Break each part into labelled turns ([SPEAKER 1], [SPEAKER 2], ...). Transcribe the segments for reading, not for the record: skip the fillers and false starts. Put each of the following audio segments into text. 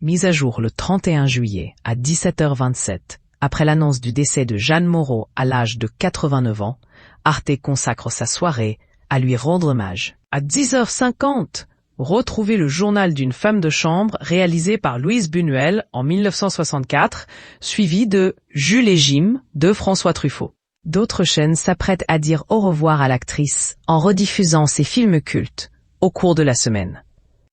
[SPEAKER 1] Mise à jour le 31 juillet à 17h27, après l'annonce du décès de Jeanne Moreau à l'âge de 89 ans, Arte consacre sa soirée à lui rendre hommage. À 10h50, retrouvez le journal d'une femme de chambre réalisé par Louise Buñuel en 1964, suivi de Jules et Jim de François Truffaut. D'autres chaînes s'apprêtent à dire au revoir à l'actrice en rediffusant ses films cultes au cours de la semaine.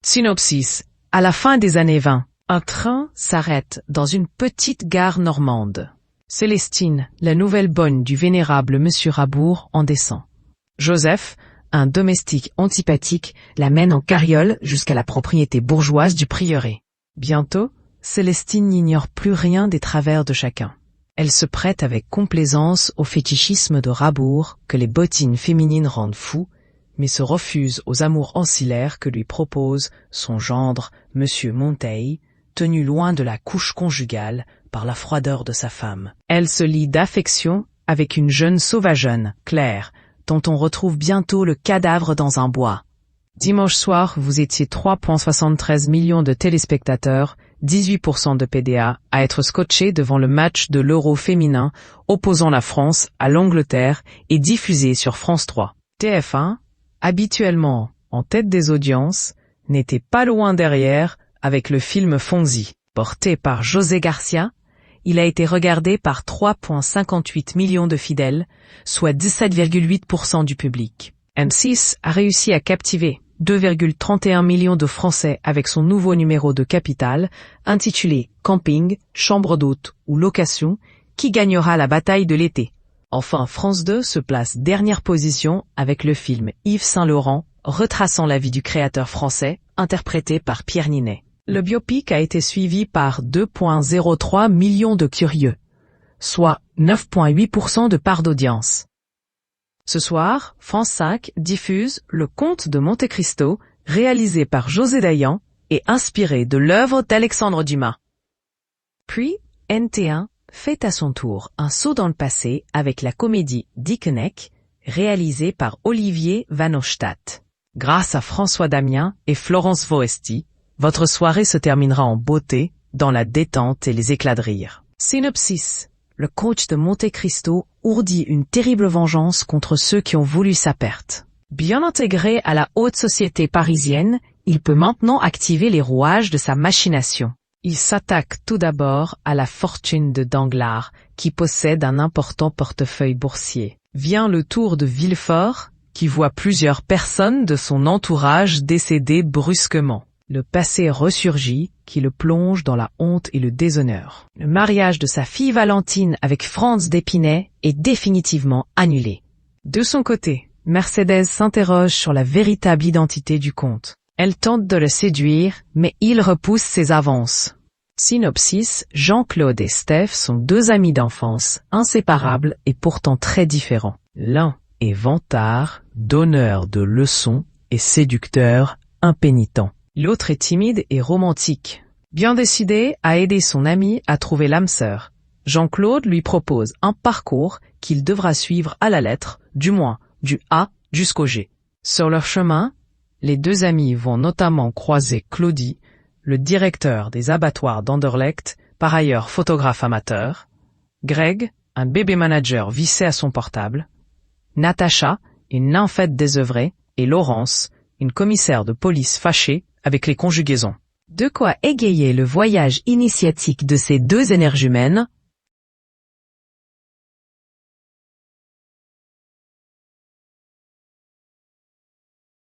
[SPEAKER 1] Synopsis. À la fin des années 20, un train s'arrête dans une petite gare normande. Célestine, la nouvelle bonne du vénérable Monsieur Rabour, en descend. Joseph, un domestique antipathique, la mène en carriole jusqu'à la propriété bourgeoise du prieuré. Bientôt, Célestine n'ignore plus rien des travers de chacun. Elle se prête avec complaisance au fétichisme de Rabour que les bottines féminines rendent fou, mais se refuse aux amours ancillaires que lui propose son gendre, Monsieur Monteil, tenu loin de la couche conjugale par la froideur de sa femme. Elle se lie d'affection avec une jeune sauvageonne, Claire, dont on retrouve bientôt le cadavre dans un bois. Dimanche soir, vous étiez 3,73 millions de téléspectateurs, 18% de PDA, à être scotchés devant le match de l'Euro féminin opposant la France à l'Angleterre et diffusé sur France 3. TF1, habituellement en tête des audiences, n'était pas loin derrière avec le film Fonzie. Porté par José Garcia, il a été regardé par 3,58 millions de fidèles, soit 17,8% du public. M6 a réussi à captiver 2,31 millions de Français avec son nouveau numéro de Capital, intitulé Camping, chambre d'hôte ou location, qui gagnera la bataille de l'été. Enfin, France 2 se place dernière position avec le film Yves Saint-Laurent, retraçant la vie du créateur français, interprété par Pierre Ninet. Le biopic a été suivi par 2,03 millions de curieux, soit 9,8% de part d'audience. Ce soir, France 5 diffuse Le Comte de Monte Cristo, réalisé par José Dayan et inspiré de l'œuvre d'Alexandre Dumas. Puis, NT1 fait à son tour un saut dans le passé avec la comédie Dickeneck, réalisée par Olivier Van Ostad. Grâce à François Damien et Florence Foresti, votre soirée se terminera en beauté, dans la détente et les éclats de rire. Synopsis. Le coach de Monte Cristo ourdit une terrible vengeance contre ceux qui ont voulu sa perte. Bien intégré à la haute société parisienne, il peut maintenant activer les rouages de sa machination. Il s'attaque tout d'abord à la fortune de Danglars, qui possède un important portefeuille boursier. Vient le tour de Villefort, qui voit plusieurs personnes de son entourage décéder brusquement. Le passé ressurgit, qui le plonge dans la honte et le déshonneur. Le mariage de sa fille Valentine avec Franz d'Épinay est définitivement annulé. De son côté, Mercedes s'interroge sur la véritable identité du comte. Elle tente de le séduire, mais il repousse ses avances. Synopsis. Jean-Claude et Steph sont deux amis d'enfance, inséparables et pourtant très différents. L'un est vantard, donneur de leçons et séducteur, impénitent. L'autre est timide et romantique. Bien décidé à aider son ami à trouver l'âme sœur, Jean-Claude lui propose un parcours qu'il devra suivre à la lettre, du moins du A jusqu'au G. Sur leur chemin, les deux amis vont notamment croiser Claudie, le directeur des abattoirs d'Anderlecht, par ailleurs photographe amateur, Greg, un bébé manager vissé à son portable, Natacha, une nymphette désœuvrée, et Laurence, une commissaire de police fâchée avec les conjugaisons. De quoi égayer le voyage initiatique de ces deux énergumènes,